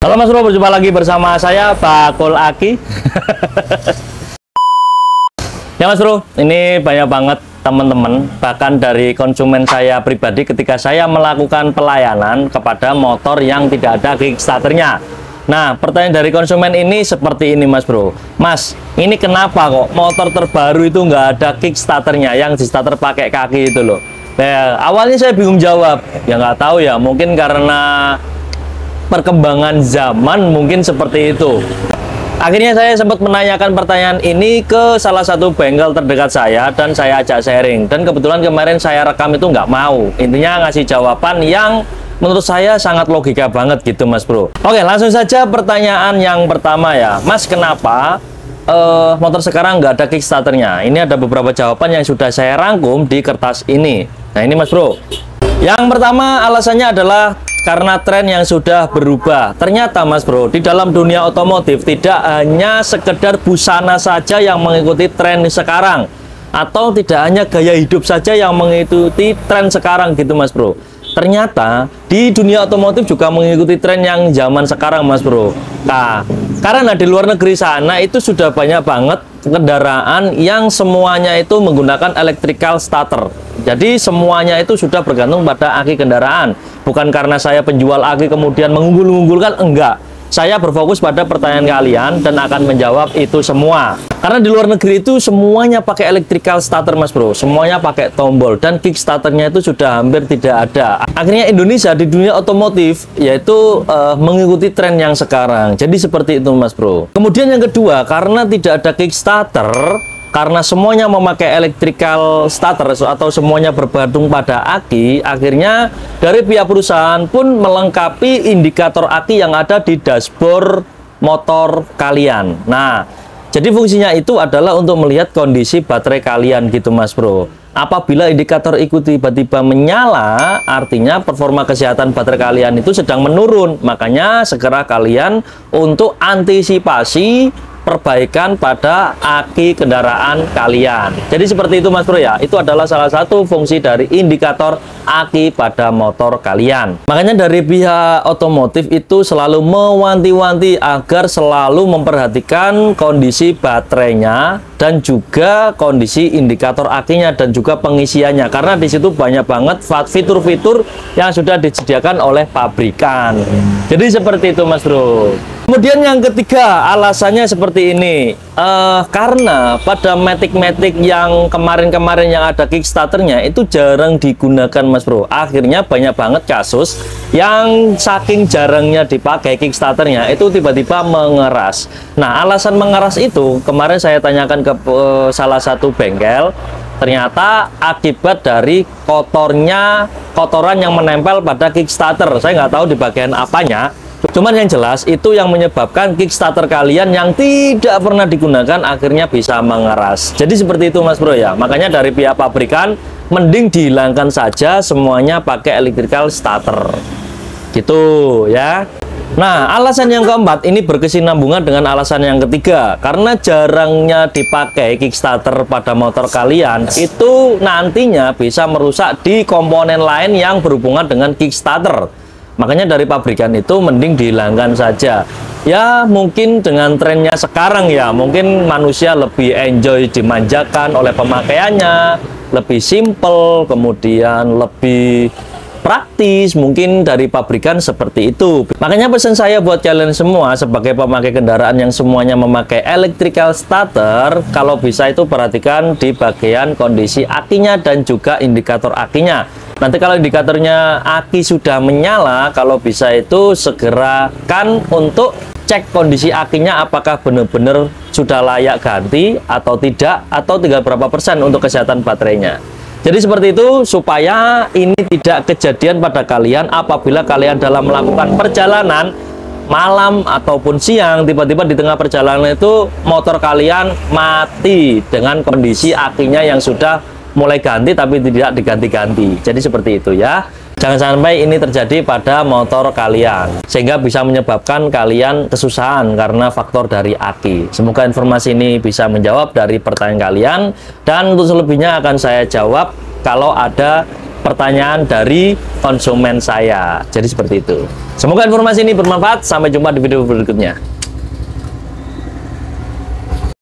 Halo Mas Bro, berjumpa lagi bersama saya Bakul Aki. Ya Mas Bro, ini banyak banget teman-teman, bahkan dari konsumen saya pribadi ketika saya melakukan pelayanan kepada motor yang tidak ada kickstarternya. Nah, pertanyaan dari konsumen ini seperti ini Mas Bro. Mas, ini kenapa kok motor terbaru itu nggak ada kickstarternya, yang di starter pakai kaki itu loh. Nah, awalnya saya bingung jawab. Ya nggak tahu ya, mungkin karena perkembangan zaman mungkin seperti itu. Akhirnya saya sempat menanyakan pertanyaan ini ke salah satu bengkel terdekat saya dan saya ajak sharing. Dan kebetulan kemarin saya rekam itu nggak mau. Intinya ngasih jawaban yang menurut saya sangat logika banget gitu Mas Bro. Oke, langsung saja pertanyaan yang pertama ya. Mas, kenapa motor sekarang nggak ada kickstarternya? Ini ada beberapa jawaban yang sudah saya rangkum di kertas ini. Nah ini Mas Bro. Yang pertama alasannya adalah karena tren yang sudah berubah. Ternyata Mas Bro, di dalam dunia otomotif tidak hanya sekedar busana saja yang mengikuti tren sekarang, atau tidak hanya gaya hidup saja yang mengikuti tren sekarang gitu Mas Bro. Ternyata di dunia otomotif juga mengikuti tren yang zaman sekarang Mas Bro. Nah, karena di luar negeri sana itu sudah banyak banget kendaraan yang semuanya itu menggunakan electrical starter. Jadi semuanya itu sudah bergantung pada aki kendaraan. Bukan karena saya penjual aki kemudian mengunggul-unggulkan, enggak. Saya berfokus pada pertanyaan kalian dan akan menjawab itu semua. Karena di luar negeri itu semuanya pakai electrical starter Mas Bro. Semuanya pakai tombol dan kickstarternya itu sudah hampir tidak ada. Akhirnya Indonesia di dunia otomotif yaitu mengikuti tren yang sekarang. Jadi seperti itu Mas Bro. Kemudian yang kedua, karena tidak ada kickstarter, karena semuanya memakai electrical starter atau semuanya bergantung pada aki, akhirnya dari pihak perusahaan pun melengkapi indikator aki yang ada di dashboard motor kalian. Nah, jadi fungsinya itu adalah untuk melihat kondisi baterai kalian gitu Mas Bro. Apabila indikator itu tiba-tiba menyala, artinya performa kesehatan baterai kalian itu sedang menurun. Makanya segera kalian untuk antisipasi perbaikan pada aki kendaraan kalian. Jadi seperti itu Mas Bro ya. Itu adalah salah satu fungsi dari indikator aki pada motor kalian. Makanya dari pihak otomotif itu selalu mewanti-wanti agar selalu memperhatikan kondisi baterainya dan juga kondisi indikator akinya dan juga pengisiannya. Karena di situ banyak banget fitur-fitur yang sudah disediakan oleh pabrikan. Jadi seperti itu Mas Bro. Kemudian yang ketiga, alasannya seperti ini. Karena pada Matic-Matic yang kemarin-kemarin yang ada kickstarternya itu jarang digunakan Mas Bro. Akhirnya banyak banget kasus yang saking jarangnya dipakai kickstarternya itu tiba-tiba mengeras. Nah, alasan mengeras itu kemarin saya tanyakan ke salah satu bengkel. Ternyata akibat dari kotoran yang menempel pada kickstarter. Saya nggak tahu di bagian apanya. Cuman yang jelas itu yang menyebabkan kickstarter kalian yang tidak pernah digunakan akhirnya bisa mengeras. Jadi seperti itu Mas Bro ya. Makanya dari pihak pabrikan mending dihilangkan saja semuanya pakai electrical starter. Gitu ya. Nah, alasan yang keempat ini berkesinambungan dengan alasan yang ketiga. Karena jarangnya dipakai kickstarter pada motor kalian, itu nantinya bisa merusak di komponen lain yang berhubungan dengan kickstarter. Makanya dari pabrikan itu mending dihilangkan saja. Ya mungkin dengan trennya sekarang ya, mungkin manusia lebih enjoy dimanjakan oleh pemakaiannya, lebih simple, kemudian lebih praktis, mungkin dari pabrikan seperti itu. Makanya pesan saya buat kalian semua sebagai pemakai kendaraan yang semuanya memakai electrical starter, kalau bisa itu perhatikan di bagian kondisi akinya dan juga indikator akinya. Nanti kalau indikatornya aki sudah menyala, kalau bisa itu segerakan untuk cek kondisi akinya apakah benar-benar sudah layak ganti atau tidak, atau tinggal berapa persen untuk kesehatan baterainya. Jadi seperti itu supaya ini tidak kejadian pada kalian apabila kalian dalam melakukan perjalanan malam ataupun siang, tiba-tiba di tengah perjalanan itu motor kalian mati dengan kondisi akinya yang sudah mulai ganti tapi tidak diganti-ganti. Jadi seperti itu ya. Jangan sampai ini terjadi pada motor kalian sehingga bisa menyebabkan kalian kesusahan karena faktor dari aki. Semoga informasi ini bisa menjawab dari pertanyaan kalian, dan untuk selebihnya akan saya jawab kalau ada pertanyaan dari konsumen saya. Jadi seperti itu. Semoga informasi ini bermanfaat. Sampai jumpa di video berikutnya.